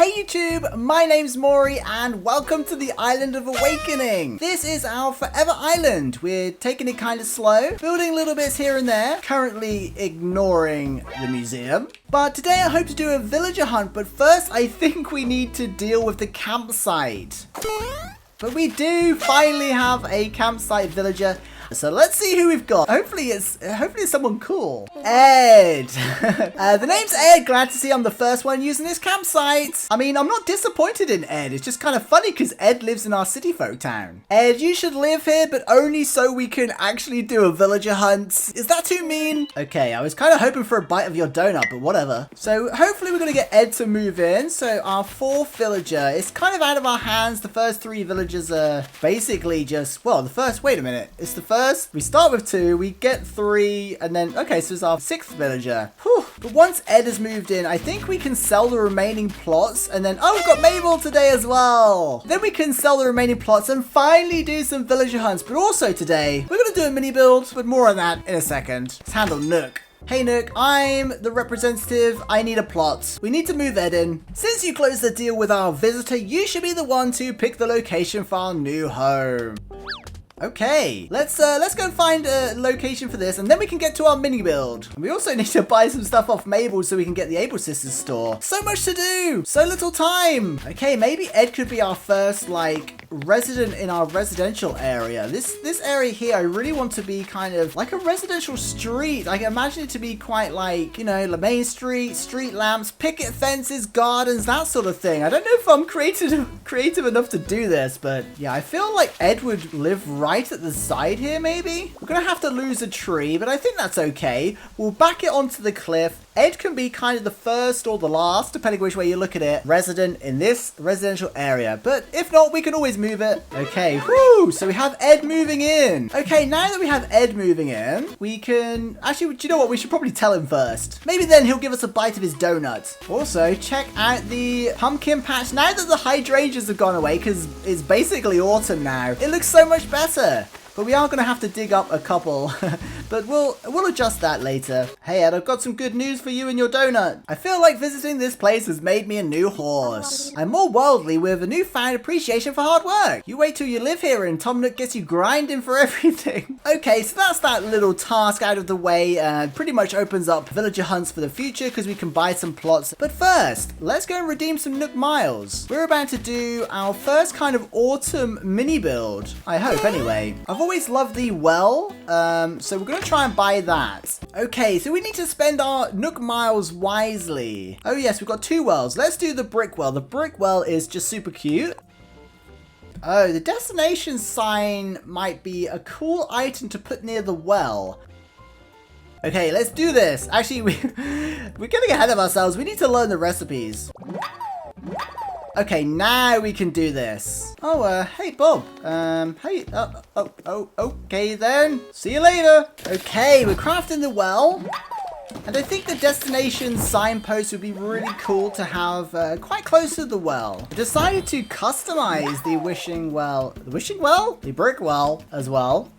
Hey YouTube, my name's Maury and welcome to the Island of Awakening. This is our forever island. We're taking it kind of slow, building little bits here and there, currently ignoring the museum. But today I hope to do a villager hunt, but first I think we need to deal with the campsite. But we do finally have a campsite villager. So let's see who we've got. Hopefully it's someone cool. Ed. The name's Ed. Glad to see I'm the first one using this campsite. I mean, I'm not disappointed in Ed. It's just kind of funny because Ed lives in our city folk town. Ed, you should live here, but only so we can actually do a villager hunt. Is that too mean? Okay, I was kind of hoping for a bite of your donut, but whatever. So hopefully we're going to get Ed to move in. So our fourth villager is kind of out of our hands. The first three villagers are basically just, well, wait a minute. It's the first. We start with 2, we get 3, and then, okay, so it's our 6th villager. Whew. But once Ed has moved in, I think we can sell the remaining plots, and then, oh, we've got Mabel today as well. Then we can sell the remaining plots and finally do some villager hunts. But also today, we're going to do a mini build, but more on that in a second. Let's handle Nook. Hey Nook, I'm the representative. I need a plot. We need to move Ed in. Since you closed the deal with our visitor, you should be the one to pick the location for our new home. Okay, let's go and find a location for this, and then we can get to our mini build. And we also need to buy some stuff off Mabel so we can get the Able Sisters store. So much to do, so little time. Okay, maybe Ed could be our first, like, resident in our residential area. This area here, I really want to be kind of like a residential street. I can imagine it to be quite like, you know, the main street, street lamps, picket fences, gardens, that sort of thing. I don't know if I'm creative enough to do this, but yeah, I feel like Ed would live right at the side here, maybe? We're gonna have to lose a tree, but I think that's okay. We'll back it onto the cliff. Ed can be kind of the first or the last, depending which way you look at it, resident in this residential area. But if not, we can always move it. Okay, whoo! So we have Ed moving in. Okay, now that we have Ed moving in, we can... Actually, do you know what? We should probably tell him first. Maybe then he'll give us a bite of his donut. Also, check out the pumpkin patch. Now that the hydrangeas have gone away, because it's basically autumn now, it looks so much better. But we are going to have to dig up a couple. But we'll adjust that later. Hey Ed, I've got some good news for you and your donut. I feel like visiting this place has made me a new horse. I'm more worldly with a newfound appreciation for hard work. You wait till you live here and Tom Nook gets you grinding for everything. Okay, so that's that little task out of the way. Pretty much opens up villager hunts for the future because we can buy some plots. But first, let's go and redeem some Nook miles. We're about to do our first kind of autumn mini build. I hope anyway. I've always loved the well, so we're going to try and buy that. Okay, so we need to spend our Nook miles wisely. Oh yes, we've got 2 wells. Let's do the brick well. The brick well is just super cute. Oh, the destination sign might be a cool item to put near the well. Okay, let's do this. Actually, we're getting ahead of ourselves. We need to learn the recipes. Okay, now we can do this. Oh, hey, Bob. Hey, okay then. See you later. Okay, we're crafting the well. And I think the destination signpost would be really cool to have quite close to the well. I decided to customize the wishing well? The brick well as well.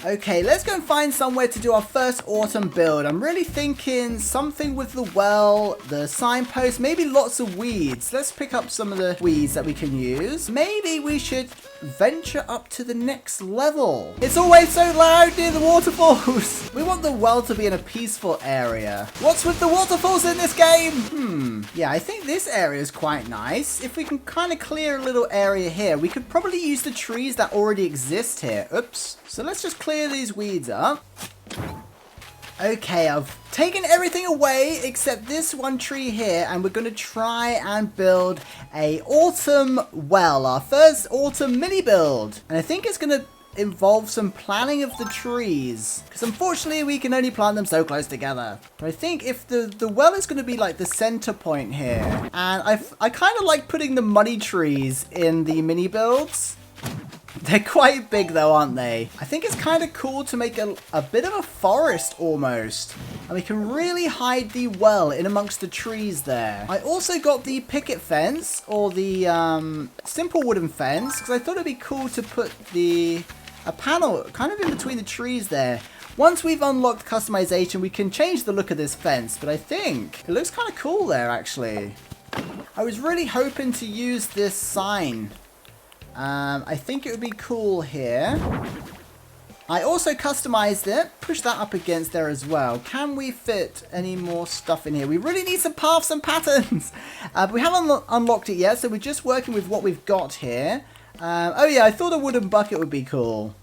Okay, let's go and find somewhere to do our first autumn build. I'm really thinking something with the well, the signpost, maybe lots of weeds. Let's pick up some of the weeds that we can use. Maybe we should venture up to the next level. It's always so loud near the waterfalls. We want the well to be in a peaceful area. What's with the waterfalls in this game? Yeah, I think this area is quite nice. If we can kind of clear a little area here, we could probably use the trees that already exist here. Oops. So let's just clear these weeds up. Okay, I've taken everything away except this one tree here, and we're going to try and build a autumn well, our first autumn mini build. And I think it's going to involve some planting of the trees, because unfortunately we can only plant them so close together. But I think if the well is going to be like the center point here, and I kind of like putting the money trees in the mini builds. They're quite big though, aren't they? I think it's kind of cool to make a bit of a forest almost. And we can really hide the well in amongst the trees there. I also got the picket fence, or the simple wooden fence, because I thought it'd be cool to put a panel kind of in between the trees there. Once we've unlocked customization, we can change the look of this fence, but I think it looks kind of cool there actually. I was really hoping to use this sign. I think it would be cool here. I also customized it. Push that up against there as well. Can we fit any more stuff in here? We really need some paths and patterns. But we haven't unlocked it yet, so we're just working with what we've got here. Oh yeah, I thought a wooden bucket would be cool.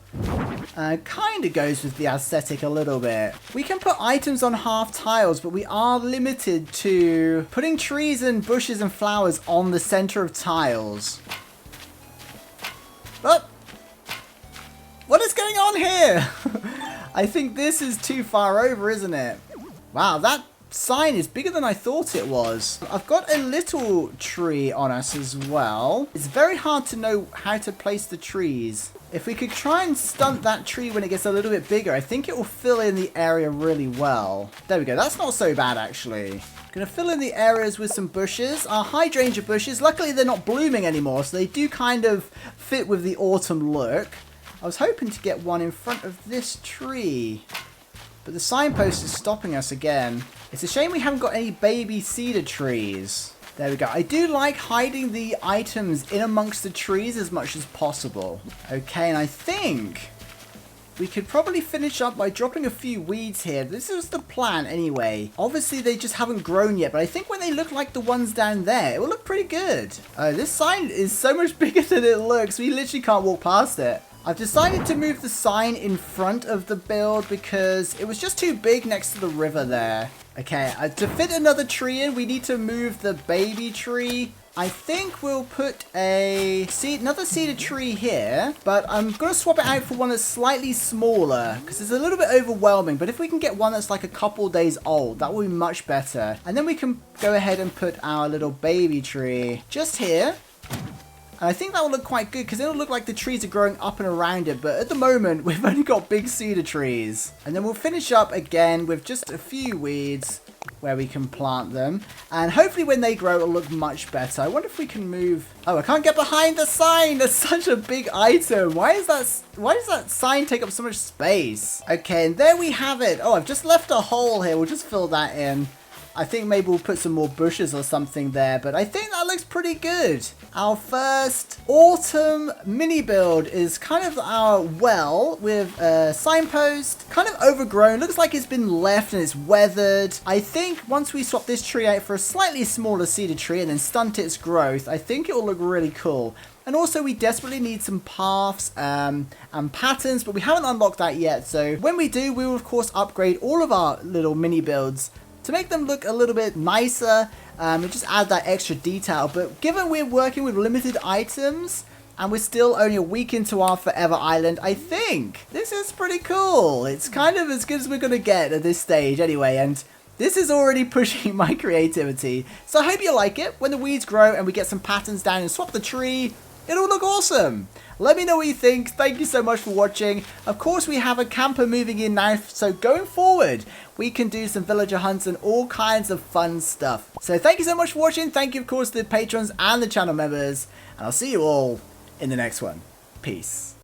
Kind of goes with the aesthetic a little bit. We can put items on half tiles, but we are limited to putting trees and bushes and flowers on the center of tiles. But what is going on here? I think this is too far over, isn't it? Wow, that sign is bigger than I thought it was. I've got a little tree on us as well. It's very hard to know how to place the trees. If we could try and stunt that tree when it gets a little bit bigger, I think it will fill in the area really well. There we go. That's not so bad, actually. Gonna fill in the areas with some bushes. Our hydrangea bushes, luckily they're not blooming anymore, so they do kind of fit with the autumn look. I was hoping to get one in front of this tree, but the signpost is stopping us again. It's a shame we haven't got any baby cedar trees. There we go. I do like hiding the items in amongst the trees as much as possible. Okay, and I think we could probably finish up by dropping a few weeds here. This is the plan anyway. Obviously, they just haven't grown yet, but I think when they look like the ones down there, it will look pretty good. This sign is so much bigger than it looks. We literally can't walk past it. I've decided to move the sign in front of the build because it was just too big next to the river there. Okay, to fit another tree in, we need to move the baby tree. I think we'll put another cedar tree here, but I'm going to swap it out for one that's slightly smaller because it's a little bit overwhelming. But if we can get one that's like a couple days old, that will be much better. And then we can go ahead and put our little baby tree just here. And I think that will look quite good because it'll look like the trees are growing up and around it. But at the moment, we've only got big cedar trees. And then we'll finish up again with just a few weeds where we can plant them. And hopefully when they grow, it'll look much better. I wonder if we can move... Oh, I can't get behind the sign. That's such a big item. Why does that sign take up so much space? Okay, and there we have it. Oh, I've just left a hole here. We'll just fill that in. I think maybe we'll put some more bushes or something there, but I think that looks pretty good. Our first autumn mini build is kind of our well with a signpost, kind of overgrown. Looks like it's been left and it's weathered. I think once we swap this tree out for a slightly smaller cedar tree and then stunt its growth, I think it will look really cool. And also we desperately need some paths and patterns, but we haven't unlocked that yet. So when we do, we will of course upgrade all of our little mini builds to make them look a little bit nicer and just add that extra detail. But given we're working with limited items and we're still only a week into our Forever Island, I think this is pretty cool. It's kind of as good as we're going to get at this stage anyway, and this is already pushing my creativity. So I hope you like it. When the weeds grow and we get some patterns down and swap the tree, it'll look awesome. Let me know what you think. Thank you so much for watching. Of course, we have a camper moving in now, so going forward, we can do some villager hunts and all kinds of fun stuff. So thank you so much for watching. Thank you, of course, to the patrons and the channel members. And I'll see you all in the next one. Peace.